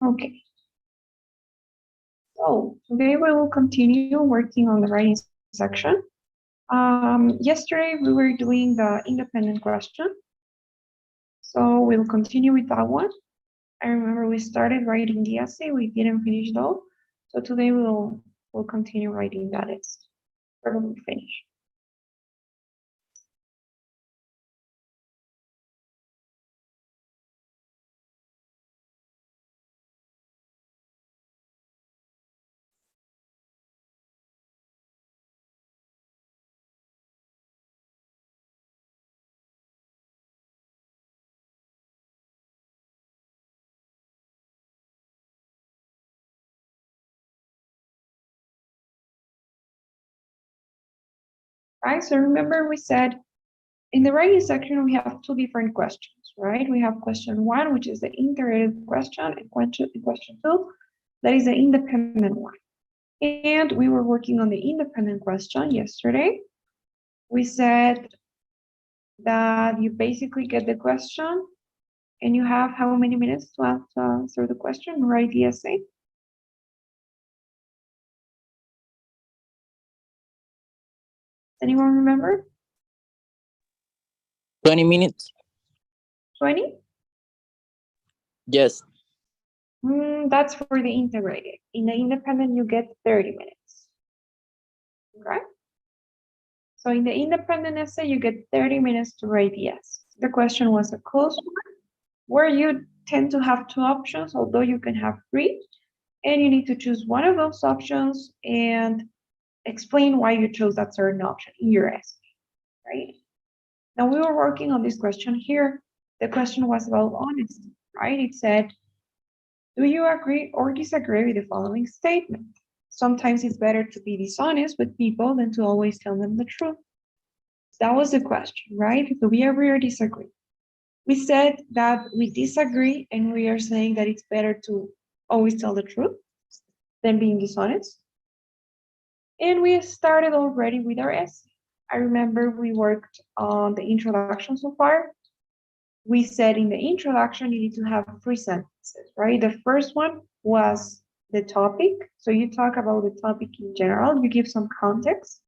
Okay. So today we will continue working on the writing section. Yesterday we were doing the independent question. So we'll continue with that one. I remember we started writing the essay, we didn't finish though. So today we'll continue writing that essay. Probably finish. Right, so remember we said in the writing section we have two different questions, right? We have question one, which is the integrated question, and question two, that is the independent one. And we were working on the independent question yesterday. We said that you basically get the question and you have how many minutes to answer the question, write the essay? Anyone remember? 20 minutes? 20? Yes. That's for the integrated. In the independent, you get 30 minutes. Okay? So in the independent essay, you get 30 minutes to write the essay. The question was a close one, where you tend to have two options, although you can have three, and you need to choose one of those options and explain why you chose that certain option in your essay, right? Now we were working on this question here. The question was about honesty, right? It said, do you agree or disagree with the following statement? Sometimes it's better to be dishonest with people than to always tell them the truth. That was the question, right? Do we agree or disagree? We said that we disagree and we are saying that it's better to always tell the truth than being dishonest. And we started already with our essay. I remember we worked on the introduction so far. We said in the introduction, you need to have 3 sentences, right? The first one was the topic. So you talk about the topic in general, you give some context.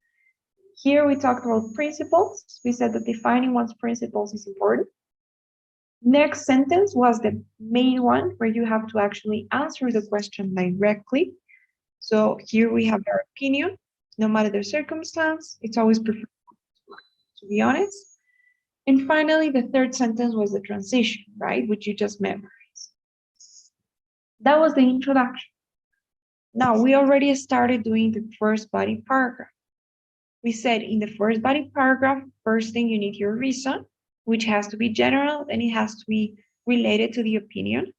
Here we talked about principles. We said that defining one's principles is important. Next sentence was the main one where you have to actually answer the question directly. So here we have our opinion, no matter the circumstance, it's always preferred to be honest. And finally, the third sentence was the transition, right? Which you just memorized. That was the introduction. Now we already started doing the first body paragraph. We said in the first body paragraph, first thing you need your reason, which has to be general and it has to be related to the opinion.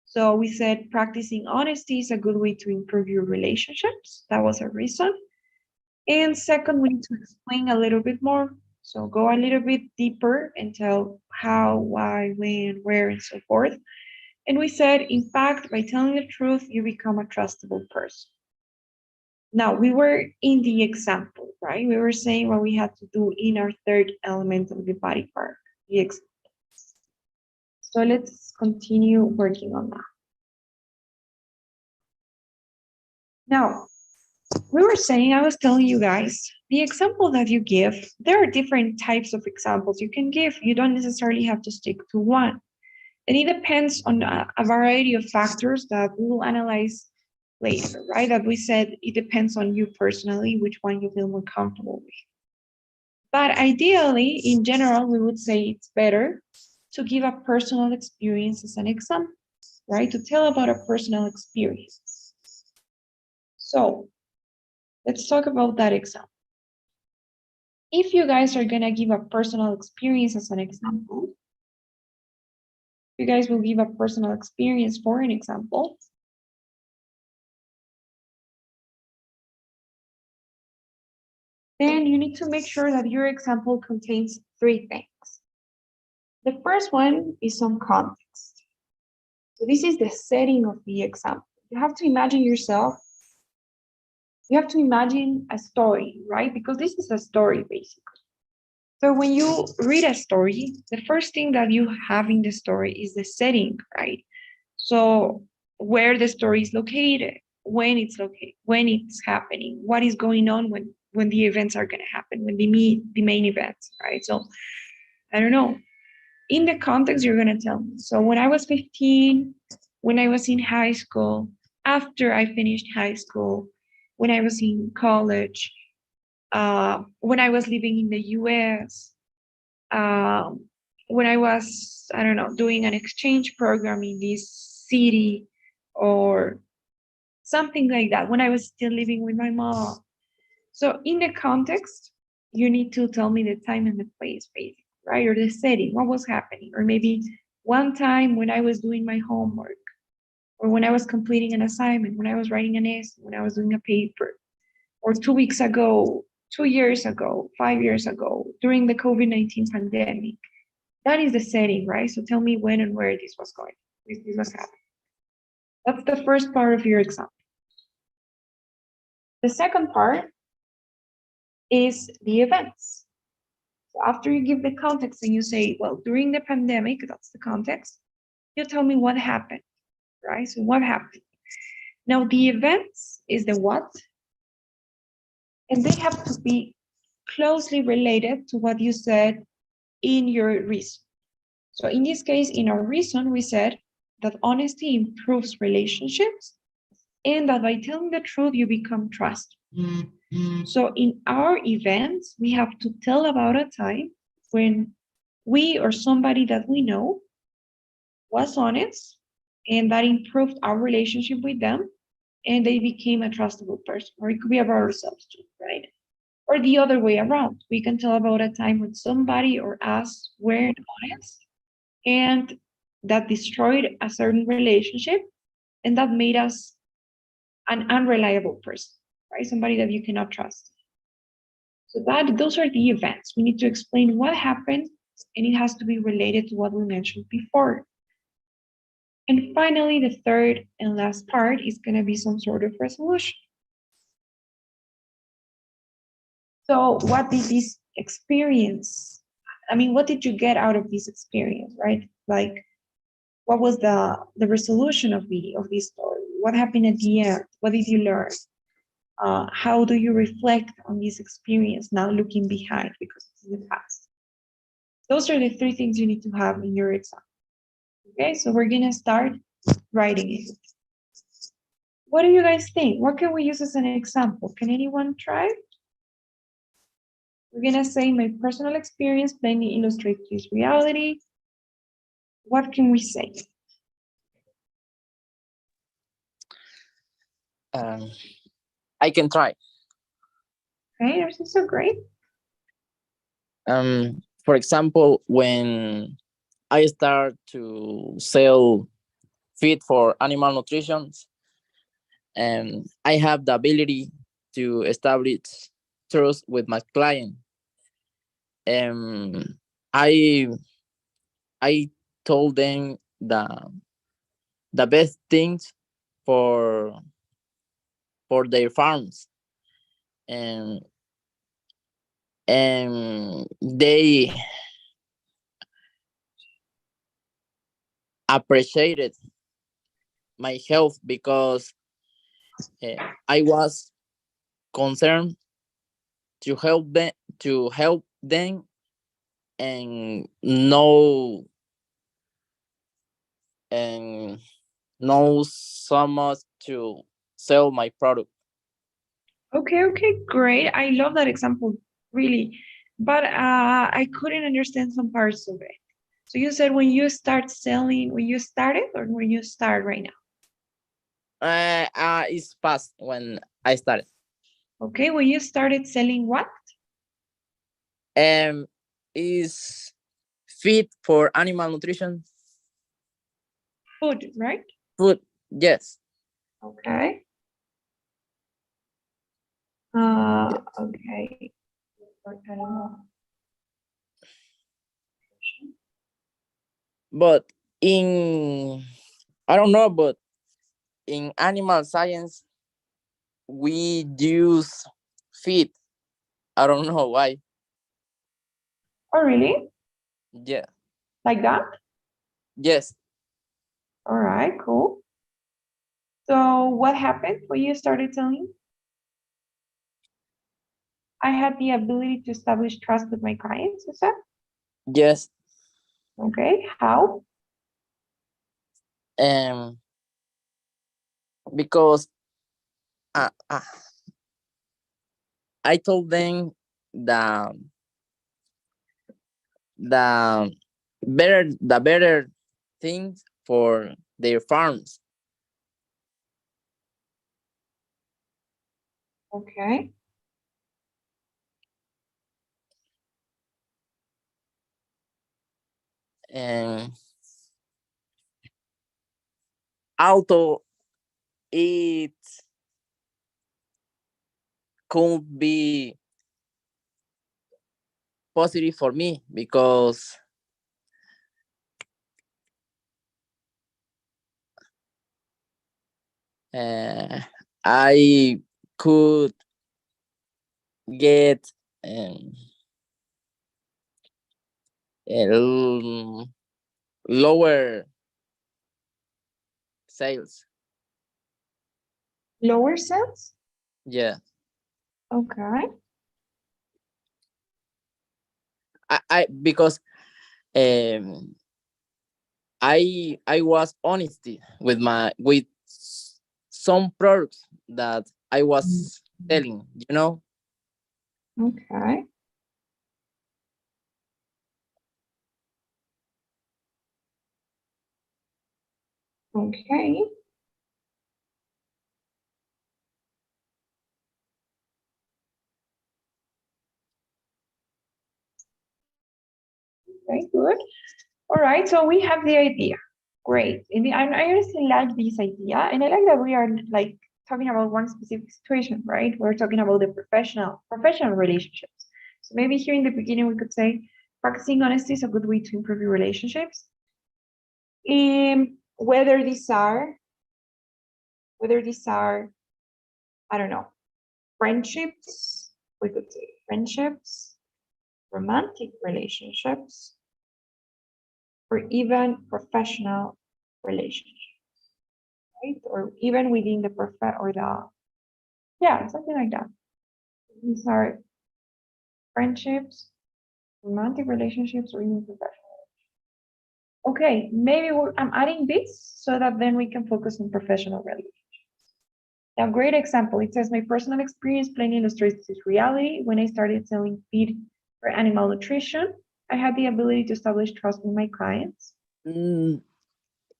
So we said practicing honesty is a good way to improve your relationships. That was a reason. And second, we need to explain a little bit more. So go a little bit deeper and tell how, why, when, where, and so forth. And we said, in fact, by telling the truth, you become a trustable person. Now, we were in the example, right? We were saying what we had to do in our third element of the body part, the example. So let's continue working on that. Now, we were saying, I was telling you guys, the example that you give, there are different types of examples you can give. You don't necessarily have to stick to one. And it depends on a variety of factors that we will analyze later, right? That we said it depends on you personally, which one you feel more comfortable with. But ideally, in general, we would say it's better to give a personal experience as an example, right? To tell about a personal experience. So let's talk about that example. If you guys are gonna give a personal experience as an example, you guys will give a personal experience for an example. Then you need to make sure that your example contains 3 things. The first one is some context. So this is the setting of the example. You have to imagine yourself. You have to imagine a story, right? Because this is a story, basically. So when you read a story, the first thing that you have in the story is the setting, right? So where the story is located, when it's located, when it's happening, what is going on when the events are going to happen, when they meet the main events, right? So I don't know. In the context, you're going to tell me. So when I was 15, when I was in high school, after I finished high school, when I was in college, when I was living in the US, when I was, I don't know, doing an exchange program in this city or something like that, when I was still living with my mom. So in the context, you need to tell me the time and the place, basically, right? Or the setting, what was happening. Or maybe one time when I was doing my homework, or when I was completing an assignment, when I was writing an essay, when I was doing a paper, or 2 weeks ago, 2 years ago, 5 years ago, during the COVID-19 pandemic. That is the setting, right? So tell me when and where this was going, this was happening. That's the first part of your example. The second part is the events. So after you give the context and you say, well, during the pandemic, that's the context, you tell me what happened, right? So what happened? Now the events is the what, and they have to be closely related to what you said in your reason. So in this case, in our reason, we said that honesty improves relationships and that by telling the truth, you become trusted. So in our events, we have to tell about a time when we or somebody that we know was honest and that improved our relationship with them and they became a trustable person. Or it could be about ourselves too, right? Or the other way around. We can tell about a time when somebody or us weren't honest and that destroyed a certain relationship and that made us an unreliable person, right? Somebody that you cannot trust. So those are the events. We need to explain what happened and it has to be related to what we mentioned before. And finally, the third and last part is going to be some sort of resolution. So what did this experience, I mean, what did you get out of this experience, right? Like, what was the resolution of this story? What happened at the end? What did you learn? How do you reflect on this experience now looking behind because it's in the past? Those are the three things you need to have in your exam. Okay, so we're gonna start writing it. What do you guys think? What can we use as an example? Can anyone try? We're gonna say my personal experience plainly illustrates this reality. What can we say? I can try. Okay, yours is so great. For example, when I start to sell feed for animal nutrition, and I have the ability to establish trust with my client. I I told them the best things for their farms, and they appreciated my health because I was concerned to help them and and know so much to sell my product. Okay, great. I love that example, really. But I couldn't understand some parts of it. So you said when you start selling, when you started or when you start right now? It's past when I started. Okay, when you started selling what? Is feed for animal nutrition. Food, right? Food, yes. Okay. Yeah. Okay. But in I don't know, but in animal science we use feed. I don't know why. Oh, really? Yeah. Like that? Yes. All right, cool. So what happened when you started selling? I had the ability to establish trust with my clients, is that? Yes. Okay, how? Um, because uh, uh, I told them the the better things for their farms. Okay. And although it could be positive for me because uh, I could get um, lower sales. Lower sales? Yeah, Okay. I because um, I was honesty with some products that I was selling. You know, Okay. Okay. Very good. All right, so we have the idea. Great. I honestly like this idea, and I like that we are like talking about one specific situation, right? We're talking about the professional relationships. So maybe here in the beginning we could say practicing honesty is a good way to improve your relationships. Whether these are, I don't know, friendships, we could say friendships, romantic relationships, or even professional relationships, right? Or even within the yeah, something like that. These are friendships, romantic relationships, or even professional. Okay, maybe I'm adding this so that then we can focus on professional relationships. Now, great example. It says my personal experience plainly illustrates this reality. When I started selling feed for animal nutrition, I had the ability to establish trust with my clients. mm,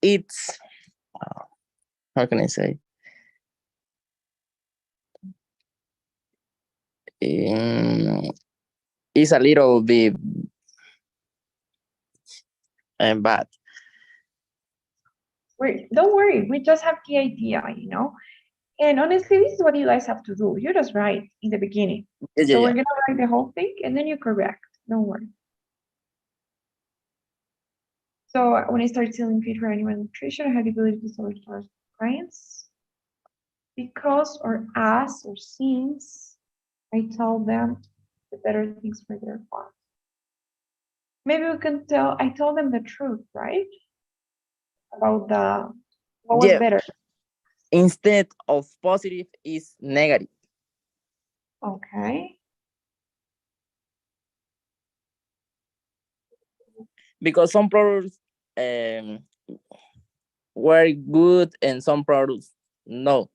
it's how can I say? Um, it's a little bit bad. Don't worry, we just have the idea. And honestly, this is what you guys have to do. You just write in the beginning. Yeah, yeah, So we're yeah. gonna write the whole thing and then you correct. Don't worry. So when I started selling feed for animal nutrition, I had the ability to sell it to our clients because or as or since I told them the better things for their farm. Maybe we can tell I told them the truth, right? About what was Yeah. better. Instead of positive is negative Okay. because some products um, were good and some products no.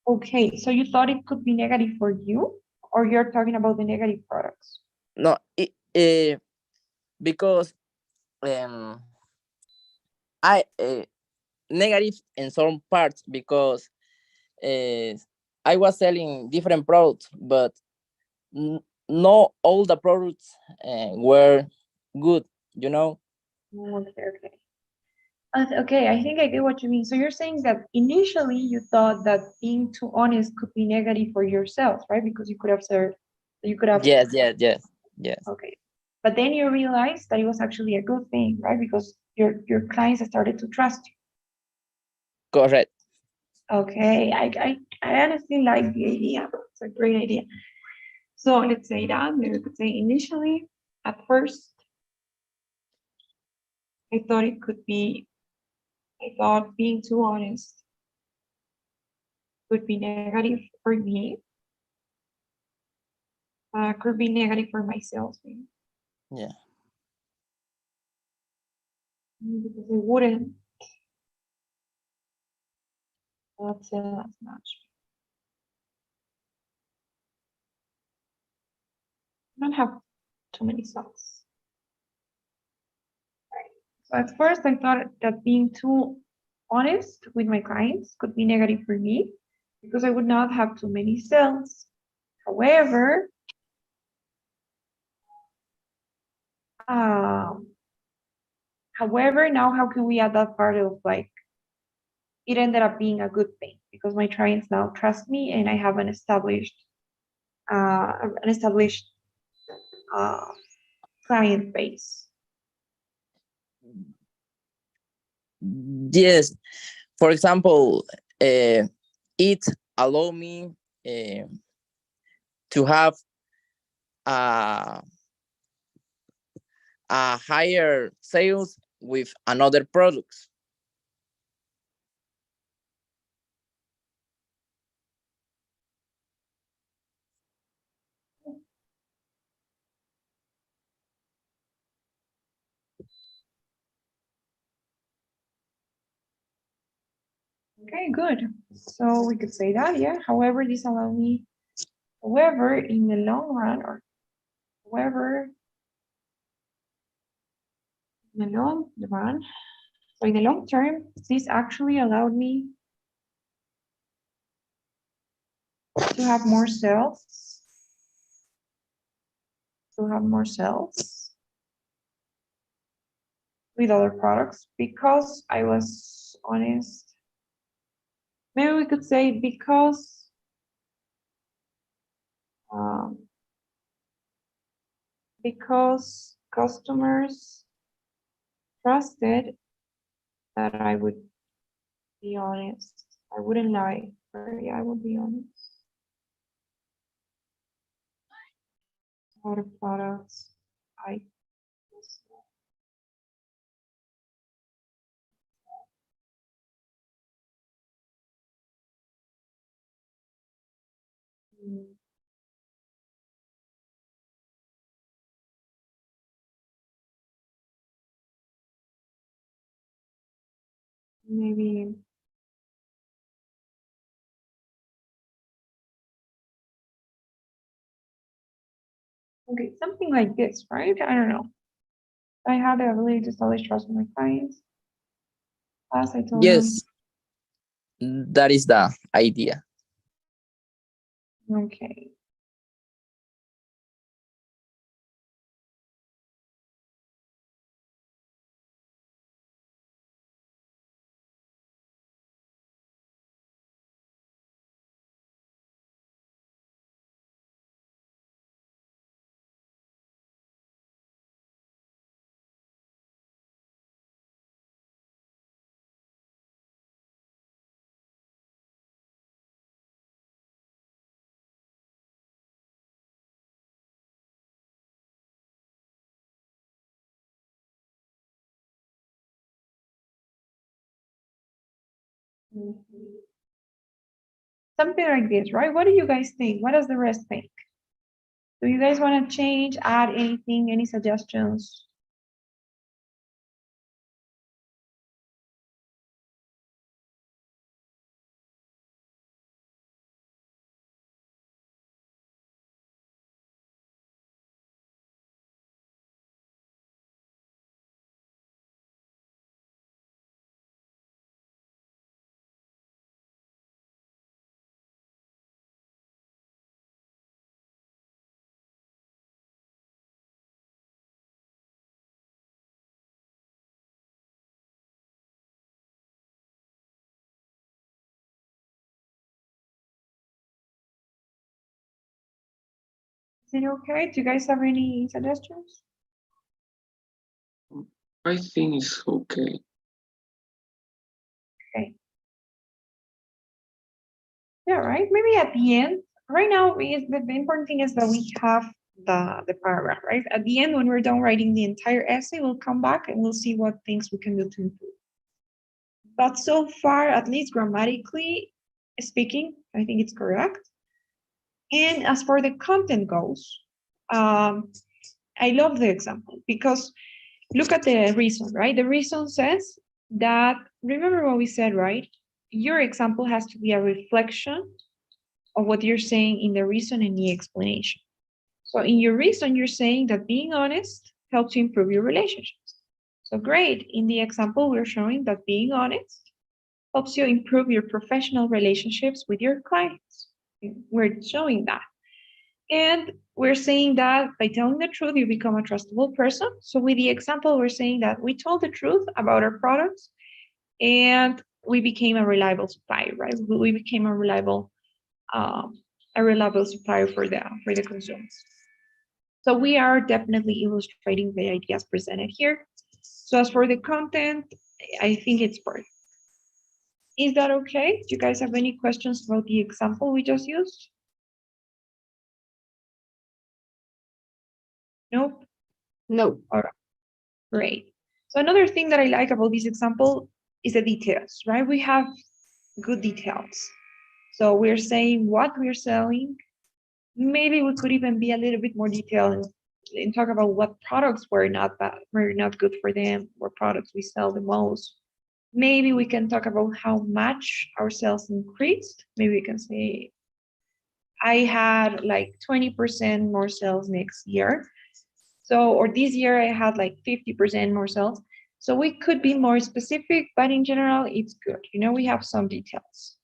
Okay. So you thought it could be negative for you, or you're talking about the negative products? No, because um, I negative in some parts because uh, I was selling different products, but not all the products were good. You know? Okay, okay. Okay, I think I get what you mean. So you're saying that initially you thought that being too honest could be negative for yourself, right? Because you could have said, you could have, Yes, yes, yes, yes. okay. But then you realized that it was actually a good thing, right? Because your clients started to trust you. Correct. Okay, I honestly like the idea. It's a great idea. So let's say that we could say initially, at first, I thought it could be I thought being too honest could be negative for me. Could be negative for myself. Maybe. Yeah. Because I wouldn't not sell as much. I don't have too many socks. So at first I thought that being too honest with my clients could be negative for me because I would not have too many sales. However, now how can we add that part of like it ended up being a good thing because my clients now trust me and I have an established uh, client base. Yes. For example, it allow me to have a, a higher sales with another products. Okay, good. So we could say that, yeah. However, this allow me, however, in the long run, or however, in the long run, so in the long term, this actually allowed me to have more sales, with other products because I was honest. Maybe we could say um, because customers trusted that I would be honest. I wouldn't lie, but yeah, I would be honest. Other products, I mm, maybe okay, something like this, right? I don't know. I have the ability to establish trust with my clients. As I told them, Yes, that is the idea. okay. Mhm. Something like this, right? What do you guys think? What does the rest think? Do you guys want to change, add anything, any suggestions? Is it okay? Do you guys have any suggestions? I think it's okay. Okay. Yeah, right. Maybe at the end. Right now, the important thing is that we have the paragraph, right? At the end, when we're done writing the entire essay, we'll come back and we'll see what things we can do to improve. But so far, at least grammatically speaking, I think it's correct. And as for the content goes, I love the example because look at the reason, right? The reason says that, remember what we said, right? Your example has to be a reflection of what you're saying in the reason and the explanation. So in your reason, you're saying that being honest helps you improve your relationships. So great. In the example, we're showing that being honest helps you improve your professional relationships with your clients. We're showing that. And we're saying that by telling the truth, you become a trustable person. So with the example, we're saying that we told the truth about our products and we became a reliable supplier, right? We became a reliable supplier for the consumers. So we are definitely illustrating the ideas presented here. So as for the content, I think it's perfect. Is that okay? Do you guys have any questions about the example we just used? Nope. No. All right. Great. So another thing that I like about this example is the details, right? We have good details. So we're saying what we're selling. Maybe we could even be a little bit more detailed and talk about what products were not bad, were not good for them, what products we sell the most. Maybe we can talk about how much our sales increased. Maybe we can say, I had like 20% more sales next year. So, or this year I had like 50% more sales. So we could be more specific, but in general, it's good. You know, we have some details.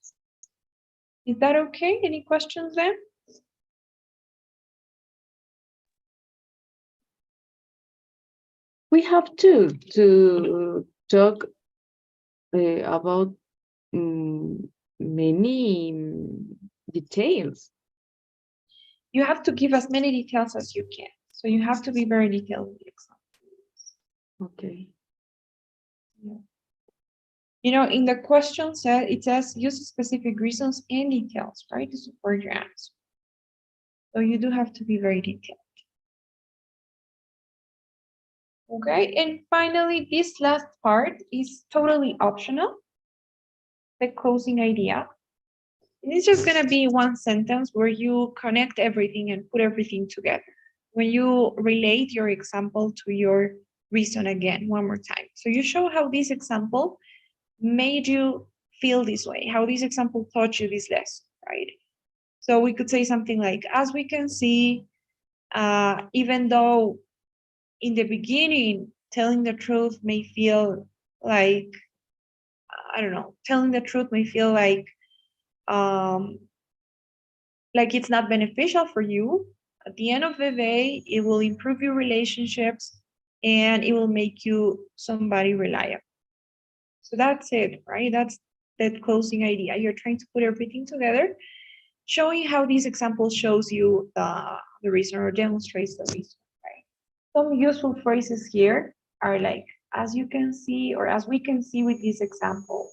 Is that okay? Any questions there? We have to talk about many details. You have to give as many details as you can. So you have to be very detailed in the example. Okay. Yeah. You know, in the question set, it says use specific reasons and details, right, to support your answer. So you do have to be very detailed. Okay, and finally, this last part is totally optional, the closing idea. And it's just gonna be one sentence where you connect everything and put everything together. When you relate your example to your reason again, one more time. So you show how this example made you feel this way, how this example taught you this lesson, right? So we could say something like, as we can see, even though in the beginning, telling the truth may feel like, I don't know, telling the truth may feel like it's not beneficial for you. At the end of the day, it will improve your relationships and it will make you somebody reliable. So that's it, right? That's the closing idea. You're trying to put everything together, showing how this example shows you the reason or demonstrates the reason, right? Some useful phrases here are like, as you can see, or as we can see with this example.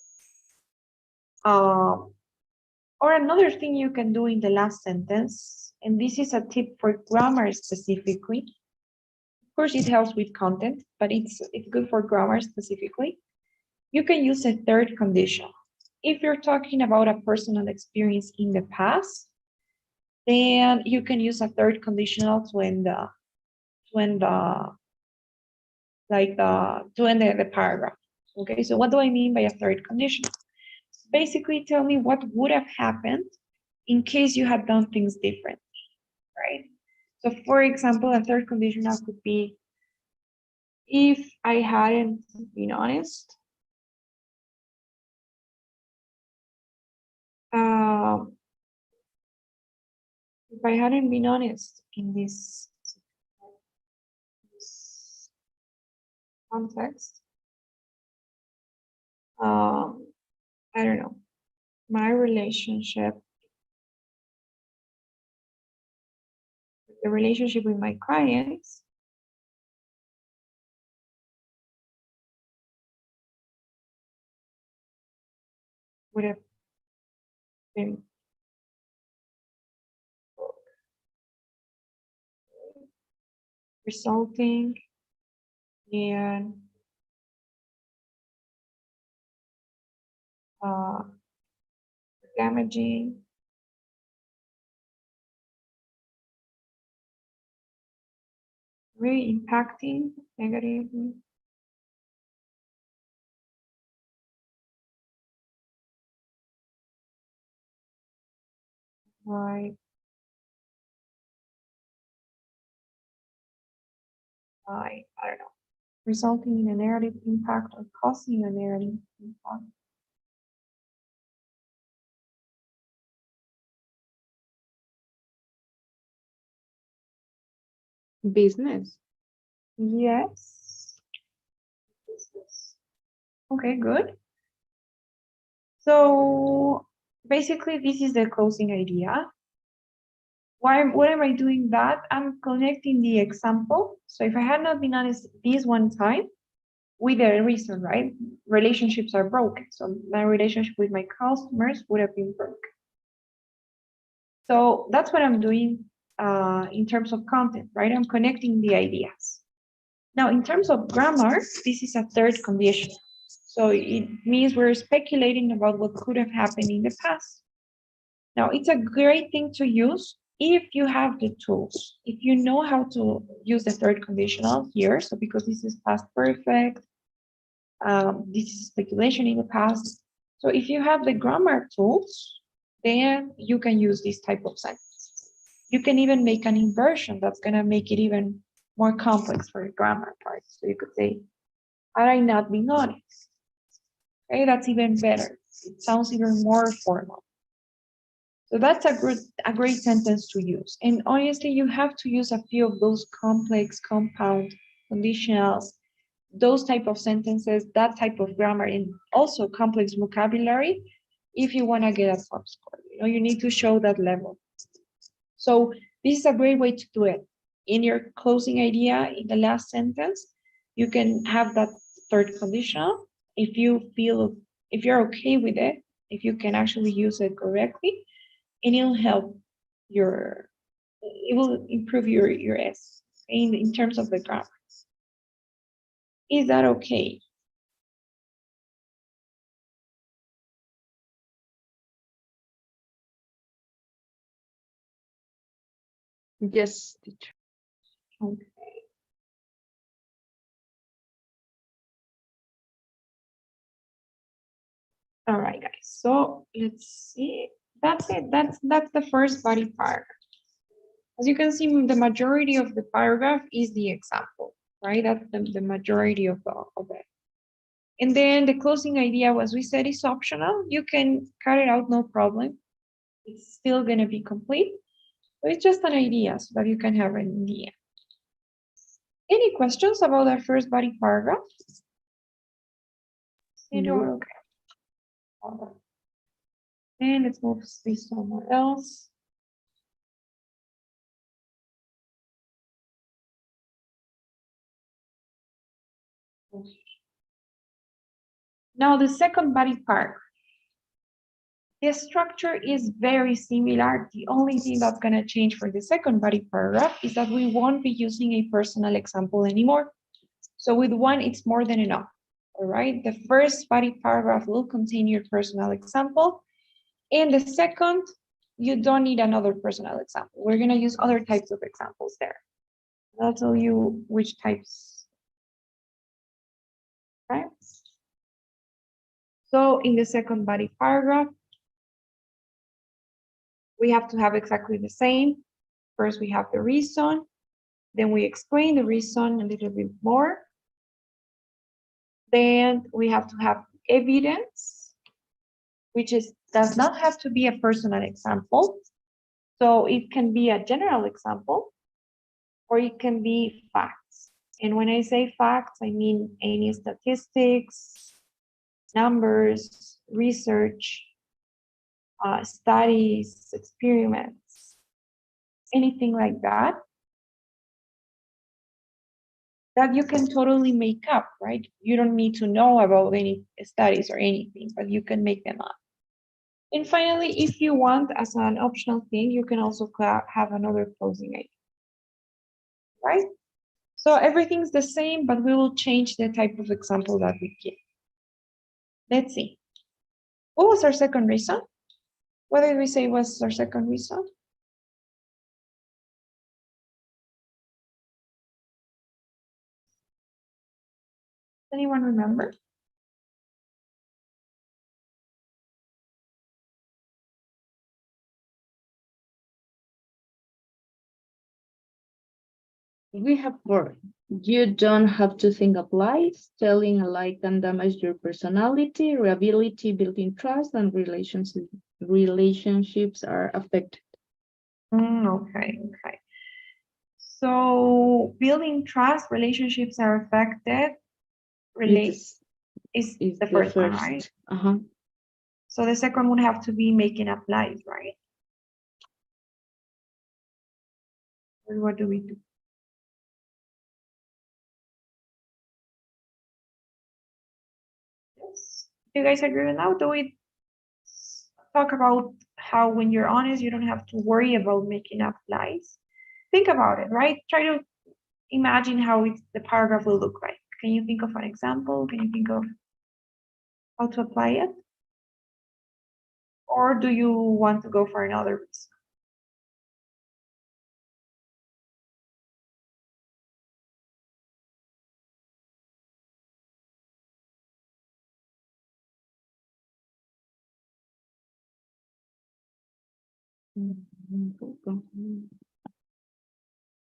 Or another thing you can do in the last sentence, and this is a tip for grammar specifically. Of course, it helps with content, but it's good for grammar specifically. You can use a third condition. If you're talking about a personal experience in the past, then you can use a third conditional to end the paragraph. Okay, so what do I mean by a third conditional? Basically, tell me what would have happened in case you had done things differently, right? So, for example, a third conditional could be, if I hadn't been honest, if I hadn't been honest in this context, I don't know, my relationship, the relationship with my clients would have been resulting in uh, damaging, really impacting negatively. Right. I don't know, resulting in a negative impact or causing a negative impact. Business. Yes. Okay, good. So basically, this is the closing idea. What am I doing that? I'm connecting the example. So if I had not been honest this one time, with a reason, right? Relationships are broken. So my relationship with my customers would have been broken. So that's what I'm doing in terms of content, right? I'm connecting the ideas. Now, in terms of grammar, this is a third condition. So it means we're speculating about what could have happened in the past. Now, it's a great thing to use if you have the tools, if you know how to use the third conditional here. So because this is past perfect, this is speculation in the past. So if you have the grammar tools, then you can use this type of sentence. You can even make an inversion that's going to make it even more complex for the grammar part. So you could say, had I not been honest? Okay, that's even better. It sounds even more formal. So that's a great sentence to use. And honestly, you have to use a few of those complex, compound, conditionals, those type of sentences, that type of grammar, and also complex vocabulary if you want to get a top score. You know, you need to show that level. So this is a great way to do it. In your closing idea, in the last sentence, you can have that third conditional. If you're okay with it, if you can actually use it correctly, and it'll help it will improve your S in terms of the grammar. Is that okay? Yes, teacher. Okay. All right, guys. So let's see. That's it. That's the first body paragraph. As you can see, the majority of the paragraph is the example, right? That's the majority of it. And then the closing idea, as we said, is optional. You can cut it out, no problem. It's still going to be complete. But it's just an idea so that you can have it in the end. Any questions about our first body paragraph? No. Okay. And let's move this somewhere else. Now the second body paragraph. The structure is very similar. The only thing that's going to change for the second body paragraph is that we won't be using a personal example anymore. So with one, it's more than enough. All right. The first body paragraph will contain your personal example. And the second, you don't need another personal example. We're going to use other types of examples there. I'll tell you which types. Okay. So in the second body paragraph, we have to have exactly the same. First, we have the reason. Then we explain the reason a little bit more. Then we have to have evidence, which does not have to be a personal example. So it can be a general example, or it can be facts. And when I say facts, I mean any statistics, numbers, research, studies, experiments, anything like that, that you can totally make up, right? You don't need to know about any studies or anything, but you can make them up. And finally, if you want, as an optional thing, you can also have another closing idea, right? So everything's the same, but we will change the type of example that we give. Let's see. What was our second reason? What did we say was our second reason? Anyone remember? We have four. You don't have to think of lies. Telling a lie can damage your personality, reliability, building trust, and relationships are affected. Okay. So building trust, relationships are affected. It's Is is the the first one, right? first. Uh-huh. So the second would have to be making up lies, right? Or what do we do? Yes. Do you guys agree with that? Do we talk about how when you're honest, you don't have to worry about making up lies? Think about it, right? Try to imagine how the paragraph will look like. Can you think of an example? Can you think of how to apply it? Or do you want to go for another reason?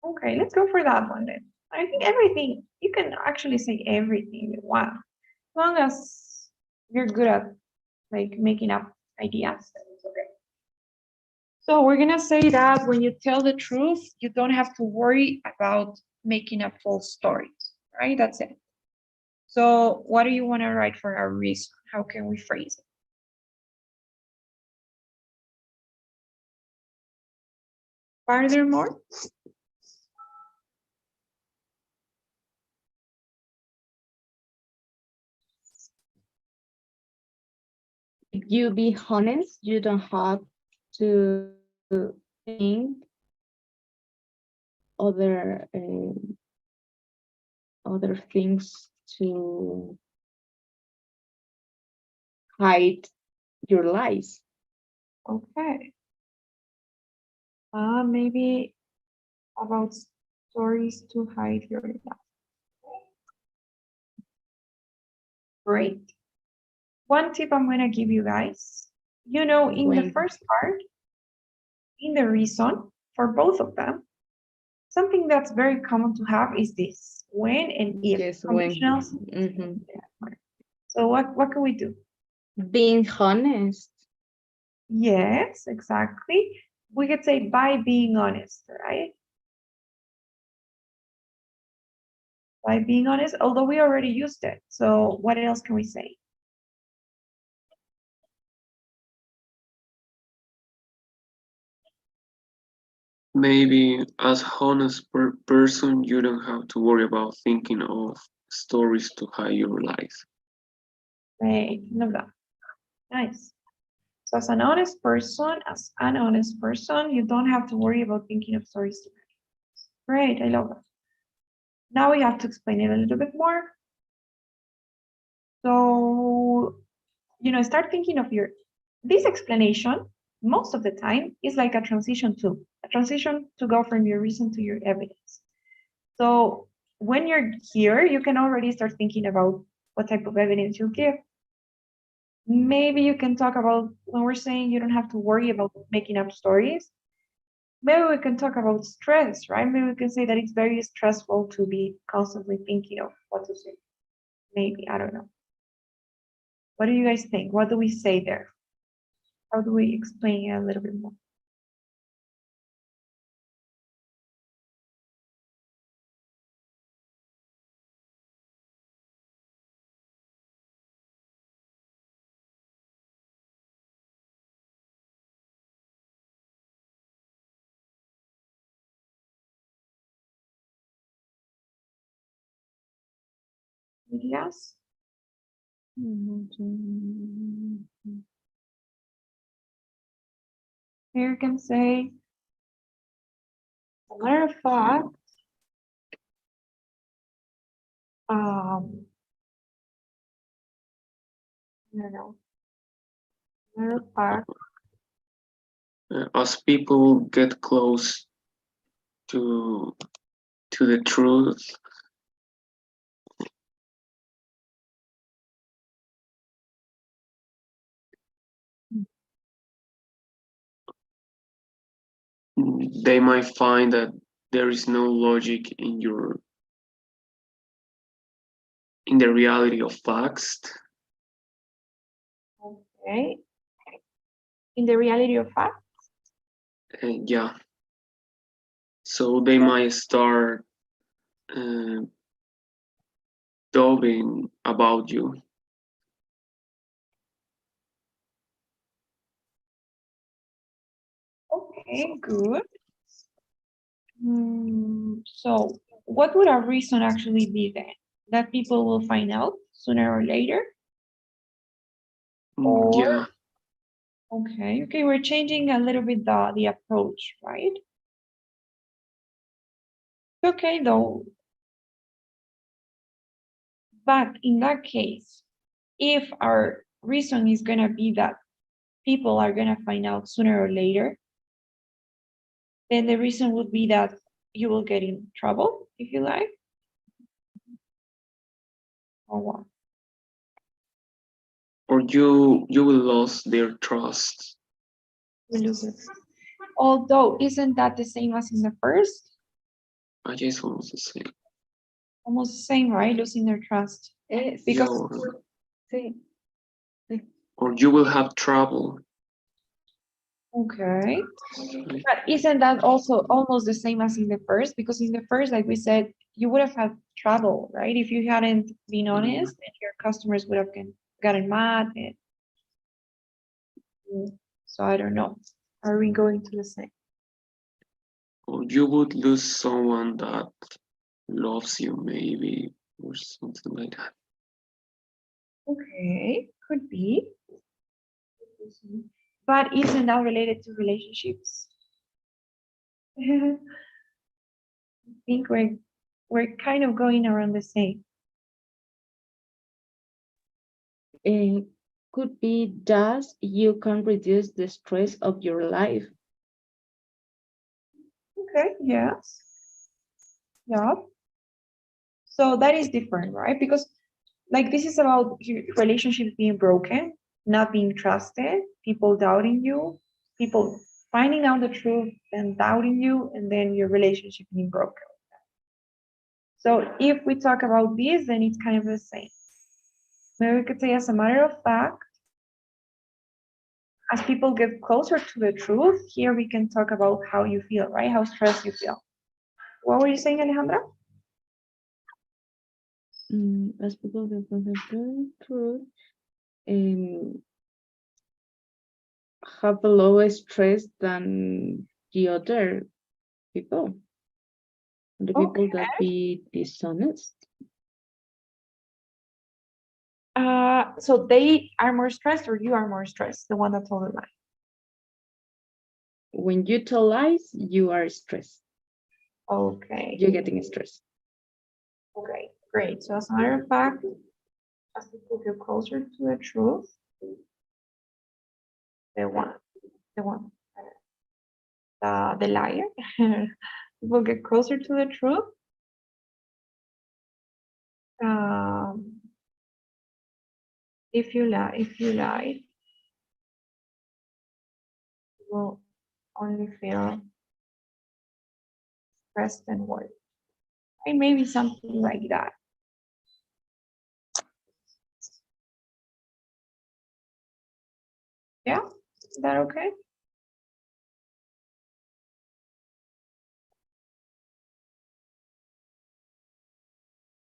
Okay, let's go for that one then. I think everything, you can actually say everything you want. As long as you're good at like making up ideas, then it's okay. So we're gonna say that when you tell the truth, you don't have to worry about making up false stories, right? That's it. So what do you want to write for our reason? How can we phrase it? Furthermore, If you be honest, you don't have to think other things to hide your lies. okay. Maybe about stories to hide your life. Great. One tip I'm gonna give you guys, in the When- first part, in the reason for both of them, something that's very common to have is this, when and if. Yes, when. Conditionals. Mhm. So what can we do? Being honest. Yes, exactly. We could say by being honest, right? By being honest, although we already used it. So what else can we say? Maybe as honest person, you don't have to worry about thinking of stories to hide your lies. Right, love that. Nice. So as an honest person, you don't have to worry about thinking of stories to hide. Great, I love that. Now we have to explain it a little bit more. So, start thinking of this explanation, most of the time, is like a transition to go from your reason to your evidence. So when you're here, you can already start thinking about what type of evidence you'll give. Maybe you can talk about when we're saying you don't have to worry about making up stories. Maybe we can talk about stress, right? Maybe we can say that it's very stressful to be constantly thinking of what to say. Maybe, I don't know. What do you guys think? What do we say there? How do we explain it a little bit more? Yes. Here you can say, as a matter of fact, I don't know. Matter of fact. As people get close to the truth, they might find that there is no logic in the reality of facts. Okay. In the reality of fact. Yeah. So they might start doubting about you. Okay, good. So what would our reason actually be then? That people will find out sooner or later? Or Yeah. okay, we're changing a little bit the approach, right? Okay, though. But in that case, if our reason is gonna be that people are gonna find out sooner or later, then the reason would be that you will get in trouble, if you like. Or what? Or you will lose their trust. We lose it. Although, isn't that the same as in the first? I just want to say. Almost the same, right? Losing their trust. Yeah, Because Sí. or you will have trouble. okay. But isn't that also almost the same as in the first? Because in the first, like we said, you would have had trouble, right? If you hadn't been honest, and your customers would have gotten mad. So I don't know. Are we going to the same? Or you would lose someone that loves you, maybe, or something like that. Okay, could be. But isn't that related to relationships? I think we're kind of going around the same. Could be thus you can reduce the stress of your life. Okay, yes. Yeah. So that is different, right? Because like this is about relationships being broken, not being trusted, people doubting you, people finding out the truth and doubting you, and then your relationship being broken. So if we talk about this, then it's kind of the same. Maybe we could say, as a matter of fact, as people get closer to the truth, here we can talk about how you feel, right? How stressed you feel. What were you saying, Alejandra? As people get closer to the truth, have a lower stress than the other people. The people that be dishonest. So they are more stressed, or you are more stressed, the one that told the lie? When you tell lies, you are stressed. Okay. You're getting stressed. Okay, great. So as a matter of fact, as people get closer to the truth, the liar, people get closer to the truth. If you lie, you will only feel stressed and worried. And maybe something like that. Yeah, is that okay?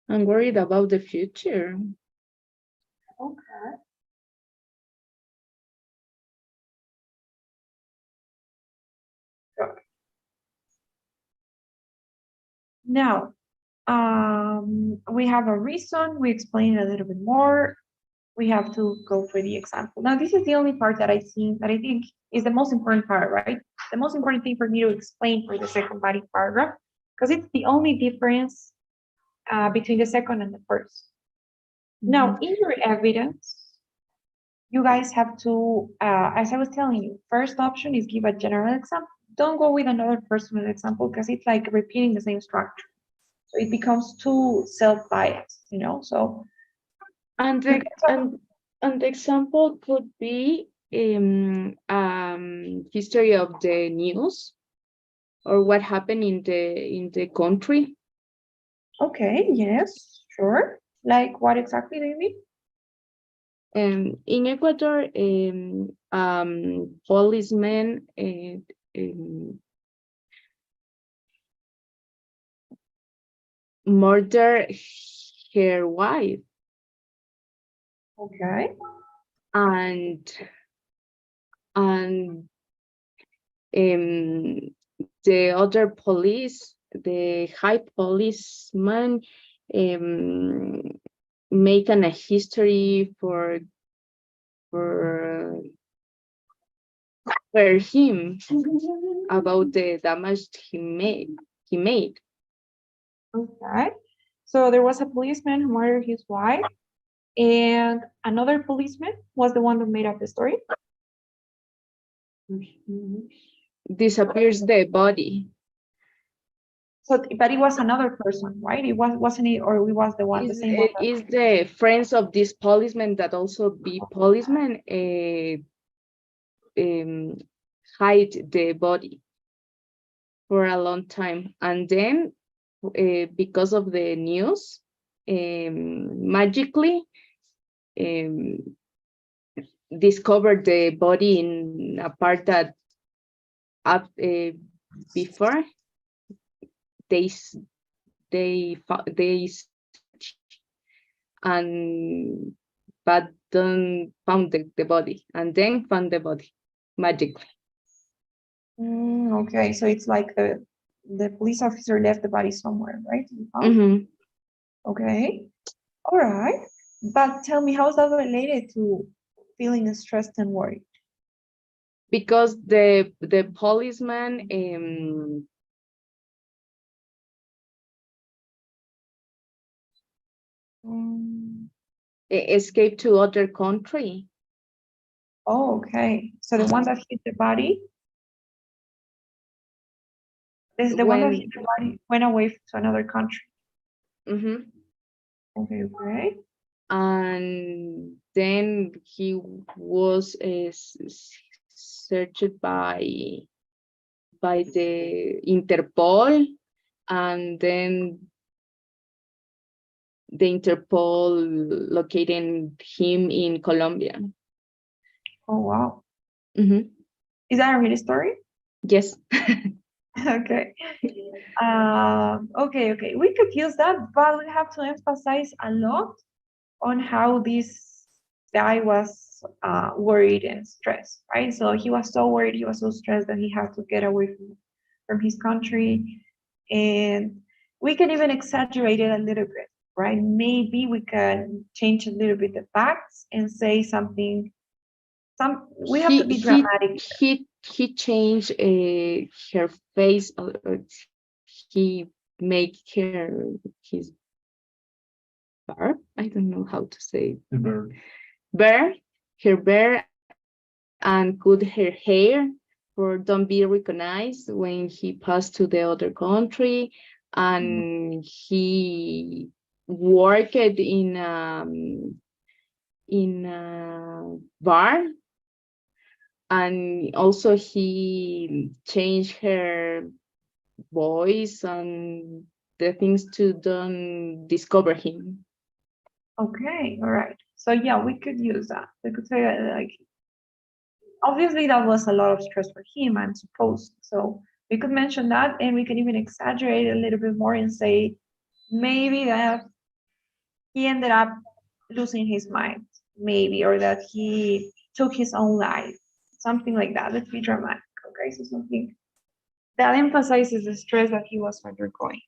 I'm worried about the future. Okay. Sure. Now, we have a reason, we explain a little bit more. We have to go for the example. Now, this is the only part that I think is the most important part, right? The most important thing for me to explain for the second body paragraph, because it's the only difference between the second and the first. Now, in your evidence, you guys have to, as I was telling you, first option is give a general example. Don't go with another personal example because it's like repeating the same structure. So it becomes too self-biased, you know? So And you the, can talk. and the example could be history of the news or what happened in the country. Okay, yes, sure. Like what exactly do you mean? In Ecuador, policemen murder her wife, Okay. and and the other police, the high policeman, making a history for him about the damage he made. Okay. So there was a policeman who murdered his wife, and another policeman was the one that made up the story. Disappears the body. So, but it was another person, right? It wasn't it, or it was the one, the same one. Is the friends of this policeman that also be policemen hide the body for a long time, and then because of the news, magically discovered the body in a part that before they and but don't found the body, and then found the body magically. Okay, so it's like the police officer left the body somewhere, right? Okay, all right. But tell me, how is that related to feeling stressed and worried? Because the policeman escaped to other country. Oh, okay. So the one that hit the body, is the one that hit the body went away to another country. Okay, okay. And then he was searched by the Interpol, and then the Interpol located him in Colombia. Oh, wow. Is that a real story? Yes. Okay. Okay. We could use that, but we have to emphasize a lot on how this guy was worried and stressed, right? So he was so worried, he was so stressed that he had to get away from his country. And we can even exaggerate it a little bit, right? Maybe we can change a little bit the facts and say something. We have to be dramatic. He changed her face. He make her his bear. I don't know how to say bear. Her bear, and cut her hair for don't be recognized when he passed to the other country, and he worked in a bar, and also he changed her voice and the things to don't discover him. Okay, all right. So yeah, we could use that. We could say like, obviously that was a lot of stress for him, I'm supposed. So we could mention that, and we can even exaggerate a little bit more and say maybe that he ended up losing his mind, maybe, or that he took his own life, something like that. Let's be dramatic, okay? So something that emphasizes the stress that he was undergoing.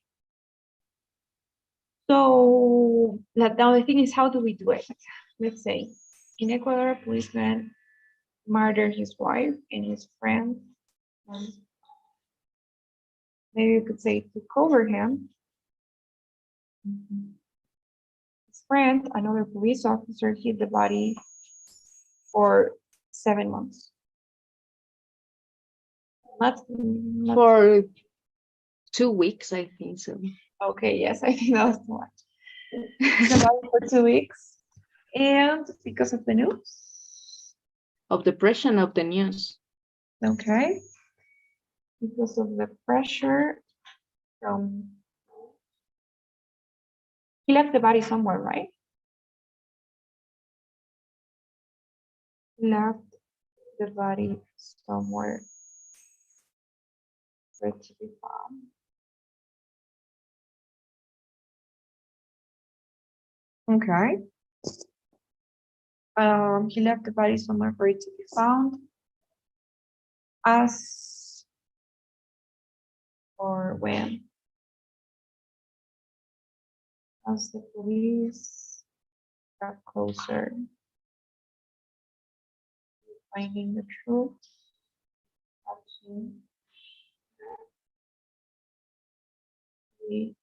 So now the thing is, how do we do it? Let's say in Ecuador, a policeman murdered his wife and his friend. Maybe you could say to cover him. His friend, another police officer, hid the body for 7 months? Not For 2 weeks, I think so. okay, yes, I think that was too much. About for 2 weeks. And because of the news? Of the pressure of the news. Okay. Because of the pressure from he left the body somewhere, right? Left the body somewhere for it to be found. Okay. He left the body somewhere for it to be found. As or when? As the police got closer to finding the truth. Touching the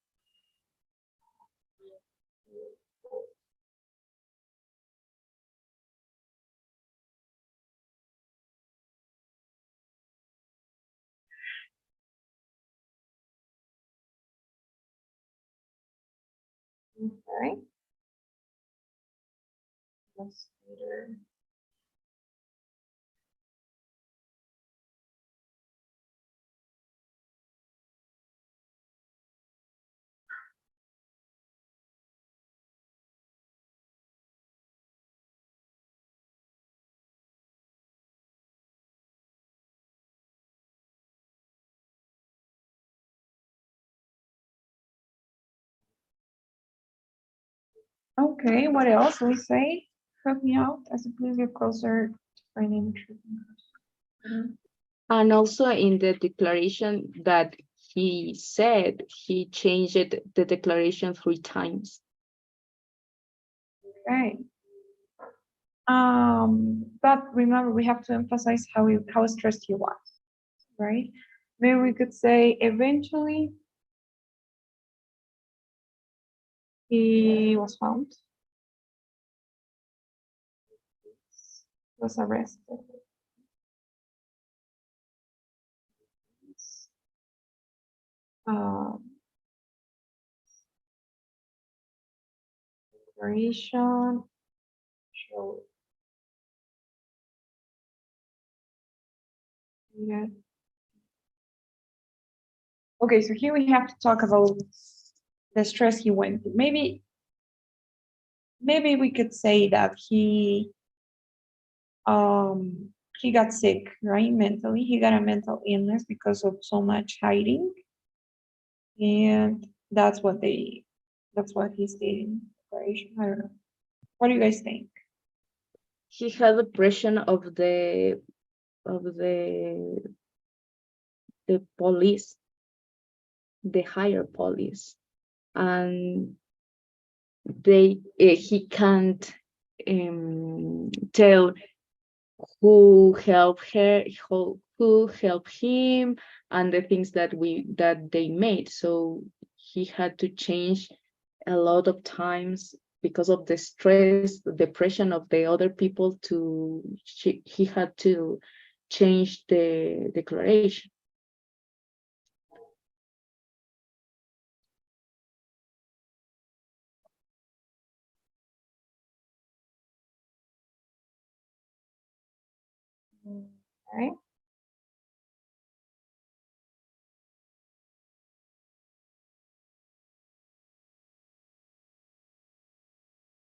okay. Investigator. Okay, what else we say? Help me out as the police get closer to finding the truth. And also in the declaration that he said, he changed the declaration 3 times. Okay. But remember, we have to emphasize how stressed he was, right? Maybe we could say eventually he was found, was arrested. Um, Declaration show. Yeah. Okay, so here we have to talk about the stress he went through. Maybe we could say that he got sick, right? Mentally, he got a mental illness because of so much hiding, and that's what he stated in the declaration. I don't know. What do you guys think? He had the pressure of the police, the higher police, and he can't tell who helped her, who helped him, and the things that they made. So he had to change a lot of times because of the stress, the depression of the other people. He had to change the declaration. Okay.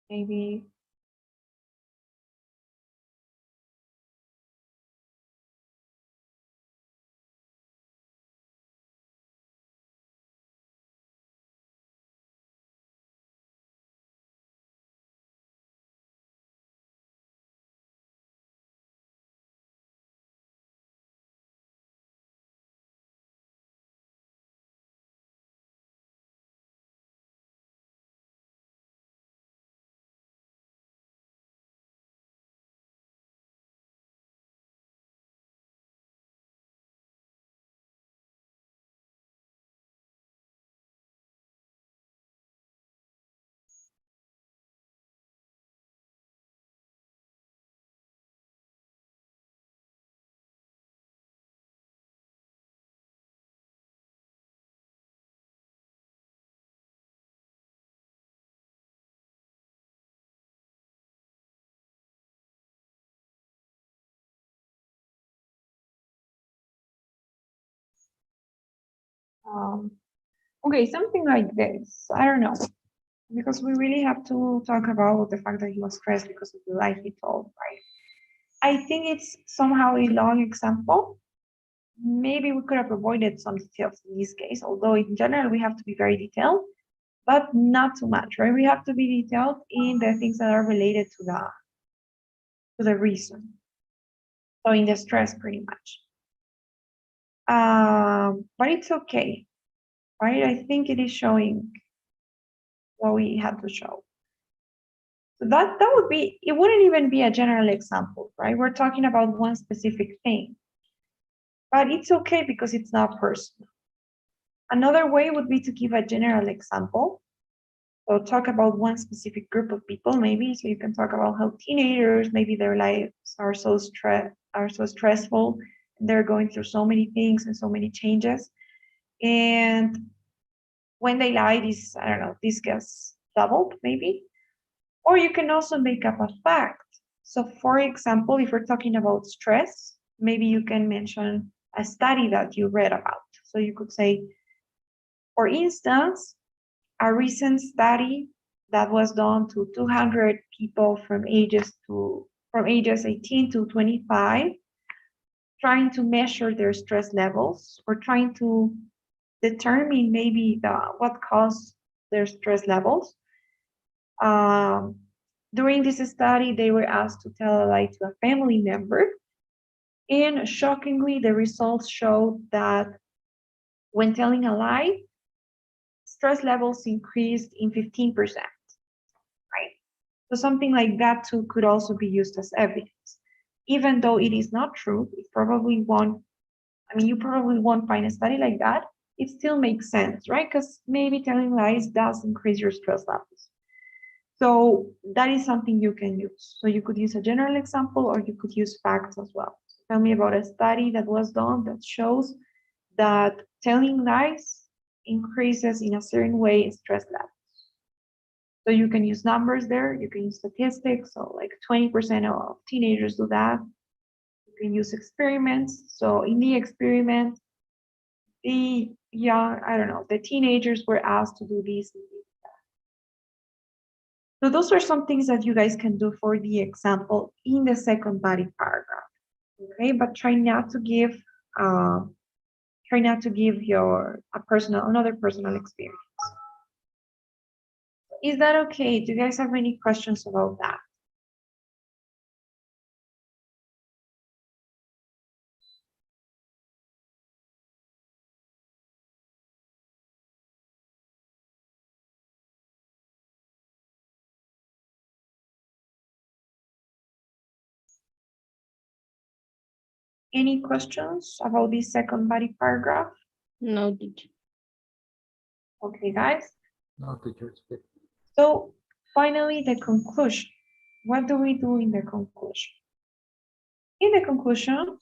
Maybe Okay, something like this. I don't know. Because we really have to talk about the fact that he was stressed because of the lie he told, right? I think it's somehow a long example. Maybe we could have avoided some details in this case, although in general we have to be very detailed, but not too much, right? We have to be detailed in the things that are related to the reason. So in the stress, pretty much. But it's okay, right? I think it is showing what we had to show. So that would be, it wouldn't even be a general example, right? We're talking about one specific thing, but it's okay because it's not personal. Another way would be to give a general example. So talk about one specific group of people, maybe. So you can talk about how teenagers, maybe their lives are so stressful. They're going through so many things and so many changes. And when they lie, this, I don't know, this gets doubled, maybe. Or you can also make up a fact. So for example, if we're talking about stress, maybe you can mention a study that you read about. So you could say, for instance, a recent study that was done to 200 people from ages 18 to 25, trying to measure their stress levels or trying to determine maybe what caused their stress levels. During this study, they were asked to tell a lie to a family member. And shockingly, the results showed that when telling a lie, stress levels increased in 15%, right? So something like that too could also be used as evidence. Even though it is not true, it probably won't, I mean, you probably won't find a study like that. It still makes sense, right? Because maybe telling lies does increase your stress levels. So that is something you can use. So you could use a general example or you could use facts as well. Tell me about a study that was done that shows that telling lies increases in a certain way stress levels. So you can use numbers there, you can use statistics, so like 20% of teenagers do that. You can use experiments. So in the experiment, the teenagers were asked to do this and this. So those are some things that you guys can do for the example in the second body paragraph. Okay, but try not to give another personal experience. Is that okay? Do you guys have any questions about that? Any questions about this second body paragraph? No, teacher. Okay, guys. No, teacher, it's good. So finally, the conclusion. What do we do in the conclusion? In the conclusion,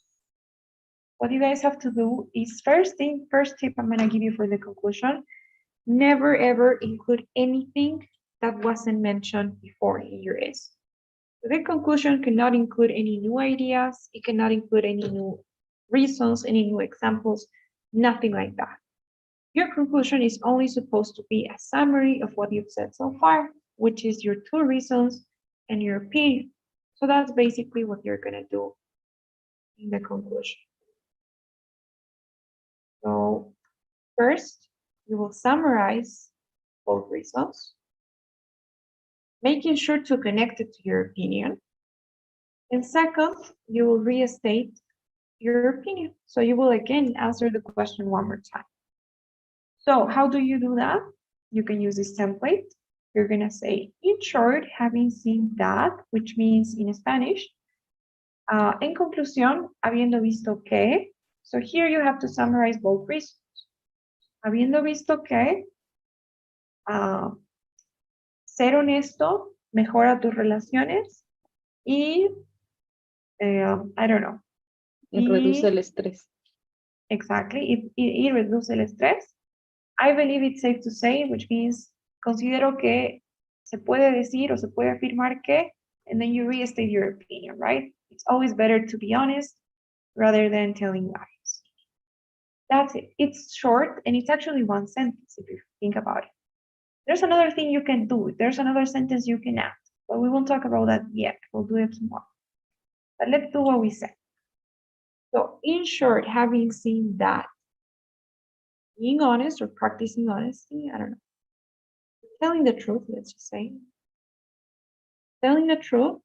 what you guys have to do is first tip I'm gonna give you for the conclusion, never ever include anything that wasn't mentioned before in your essay. So the conclusion cannot include any new ideas, it cannot include any new reasons, any new examples, nothing like that. Your conclusion is only supposed to be a summary of what you've said so far, which is your two reasons and your opinion. So that's basically what you're gonna do in the conclusion. So first, you will summarize both reasons, making sure to connect it to your opinion. And second, you will restate your opinion. So you will again answer the question one more time. So how do you do that? You can use this template. You're gonna say, in short, having seen that, which means in Spanish, en conclusión, habiendo visto que. So here you have to summarize both reasons. Habiendo visto que ser honesto mejora tus relaciones y, I don't know. Reduce el estrés. Exactly, it reduce el estrés. I believe it's safe to say, which means considero que se puede decir o se puede afirmar que, and then you restate your opinion, right? It's always better to be honest rather than telling lies. That's it. It's short and it's actually one sentence if you think about it. There's another thing you can do. There's another sentence you can add, but we won't talk about that yet. We'll do it tomorrow. But let's do what we said. So in short, having seen that, being honest or practicing honesty, I don't know. Telling the truth, let's just say. Telling the truth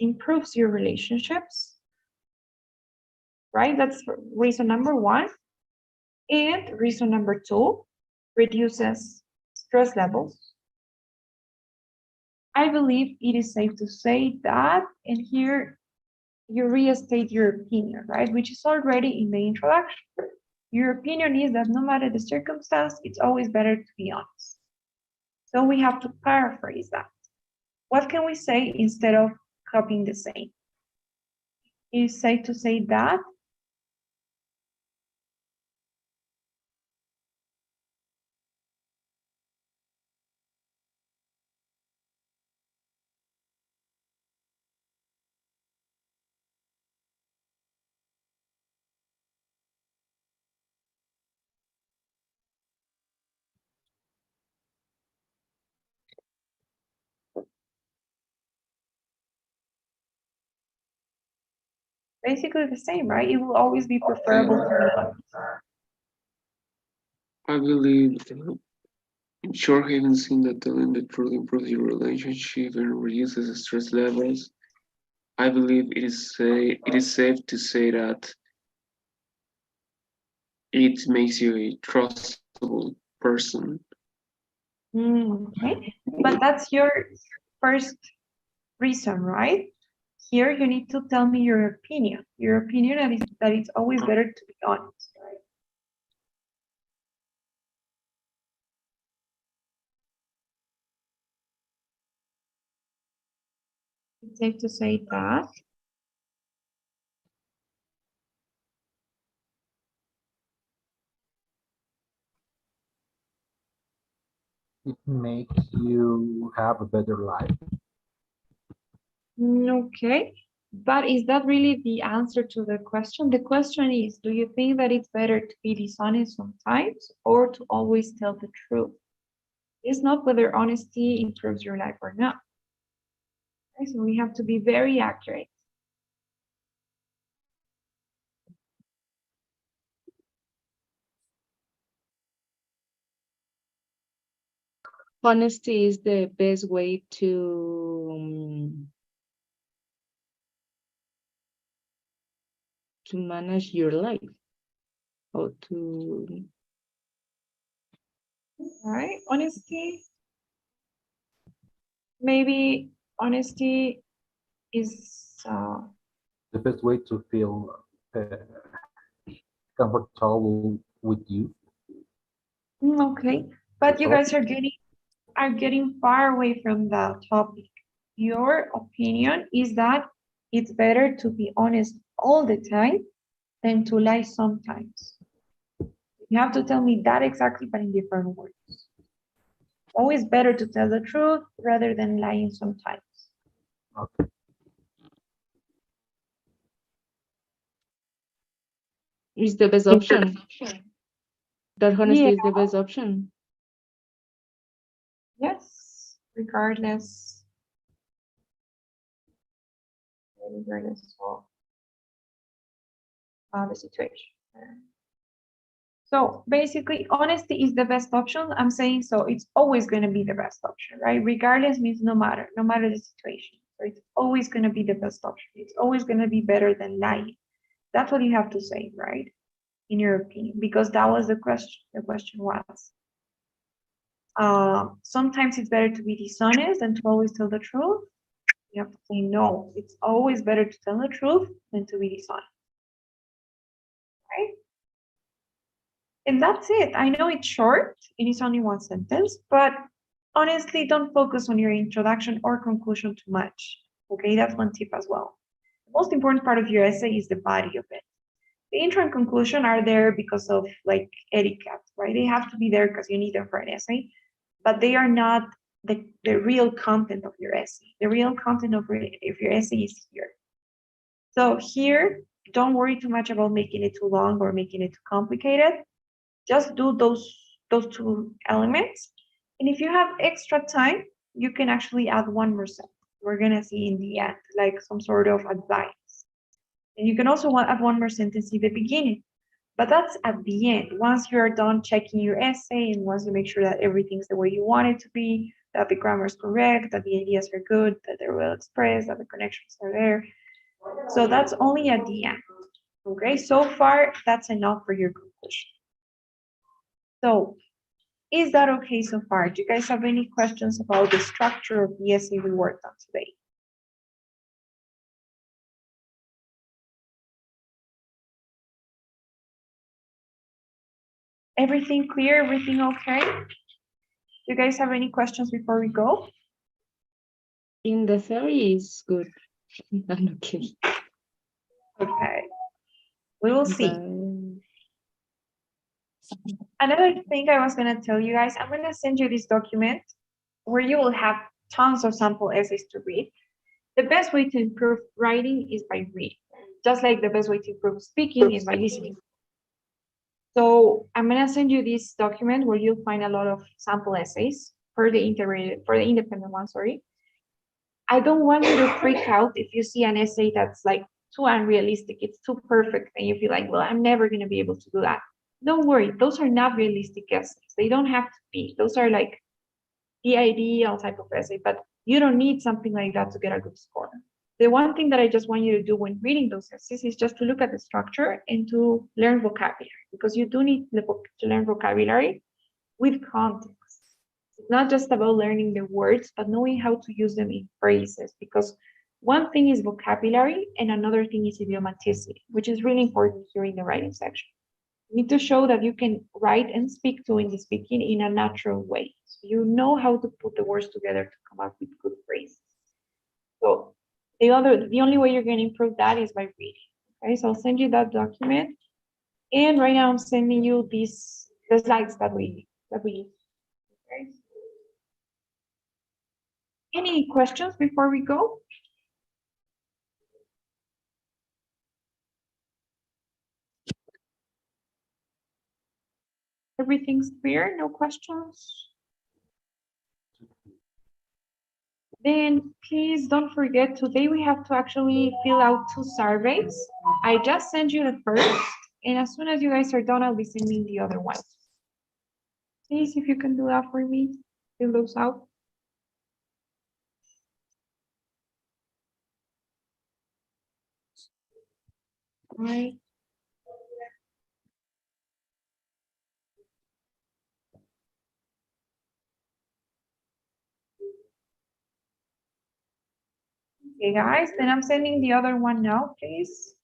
improves your relationships, right? That's reason number one. And reason number two, reduces stress levels. I believe it is safe to say that, and here you restate your opinion, right? Which is already in the introduction. Your opinion is that no matter the circumstance, it's always better to be honest. So we have to paraphrase that. What can we say instead of copying the same? It is safe to say that basically the same, right? It will always be preferable to be honest. I believe, in short, having seen that telling the truth improves your relationship and reduces stress levels, I believe it is safe to say that it makes you a trustable person. Okay, but that's your first reason, right? Here you need to tell me your opinion. Your opinion that it's always better to be honest, right? It's safe to say that. It makes you have a better life. Okay, but is that really the answer to the question? The question is, do you think that it's better to be dishonest sometimes or to always tell the truth? It's not whether honesty improves your life or not. Okay, so we have to be very accurate. Honesty is the best way to manage your life or to All right, honesty. Maybe honesty is The best way to feel comfortable with you. okay, but you guys are getting far away from the topic. Your opinion is that it's better to be honest all the time than to lie sometimes. You have to tell me that exactly, but in different words. Always better to tell the truth rather than lying sometimes. Okay. is the best option. That honesty Yeah. is the best option. Yes, regardless of the situation. So basically, honesty is the best option. I'm saying so it's always going to be the best option, right? Regardless means no matter the situation. So it's always going to be the best option. It's always going to be better than lying. That's what you have to say, right? In your opinion, because that was the question. The question was, sometimes it's better to be dishonest than to always tell the truth. You have to say no. It's always better to tell the truth than to be dishonest, right? And that's it. I know it's short, it is only one sentence, but honestly, don't focus on your introduction or conclusion too much. Okay, that's one tip as well. The most important part of your essay is the body of it. The intro and conclusion are there because of like etiquette, right? They have to be there because you need them for an essay, but they are not the real content of your essay. The real content of your essay is here. So here, don't worry too much about making it too long or making it too complicated. Just do those two elements. And if you have extra time, you can actually add one more sentence. We're gonna see in the end, like some sort of advice. And you can also add one more sentence in the beginning, but that's at the end. Once you are done checking your essay and once you make sure that everything's the way you want it to be, that the grammar is correct, that the ideas are good, that they're well expressed, that the connections are there. So that's only at the end. Okay, so far that's enough for your conclusion. So is that okay so far? Do you guys have any questions about the structure of the essay we worked on today? Everything clear? Everything okay? Do you guys have any questions before we go? In the theory is good. Okay. Okay, we will see. But Another thing I was gonna tell you guys, I'm gonna send you this document where you will have tons of sample essays to read. The best way to improve writing is by reading, just like the best way to improve speaking is by listening. So I'm gonna send you this document where you'll find a lot of sample essays for the independent one, sorry. I don't want you to freak out if you see an essay that's like too unrealistic, it's too perfect, and you feel like, well, I'm never gonna be able to do that. Don't worry, those are not realistic essays. They don't have to be. Those are like the ideal type of essay, but you don't need something like that to get a good score. The one thing that I just want you to do when reading those essays is just to look at the structure and to learn vocabulary, because you do need to learn vocabulary with context. It's not just about learning the words, but knowing how to use them in phrases, because one thing is vocabulary and another thing is idiomaticity, which is really important here in the writing section. You need to show that you can write and speak to in the speaking in a natural way. So you know how to put the words together to come up with good phrases. So the only way you're going to improve that is by reading. Okay, so I'll send you that document. And right now I'm sending you the slides that we use. Okay. Any questions before we go? Everything's clear, no questions? Then please don't forget, today we have to actually fill out 2 surveys. I just sent you the first, and as soon as you guys are done, I'll be sending the other one. Please, if you can do that for me, fill those out. All right. Okay, guys, then I'm sending the other one now, please.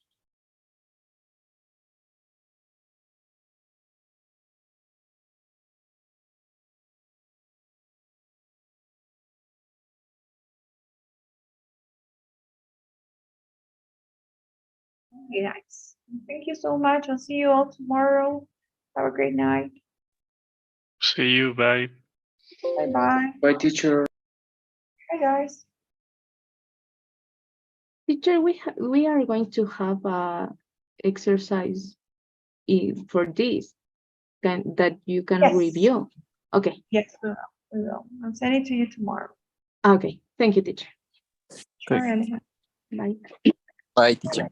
Okay, nice. Thank you so much. I'll see you all tomorrow. Have a great night. See you. Bye. Bye-bye. Bye, teacher. Bye, guys. teacher, we are going to have a exercise for this that you can Yes. review. Okay. Yes, we will. We will. I'll send it to you tomorrow. Okay. Thank you, teacher. Sure, Okay. Alejandra. Bye. Bye, teacher.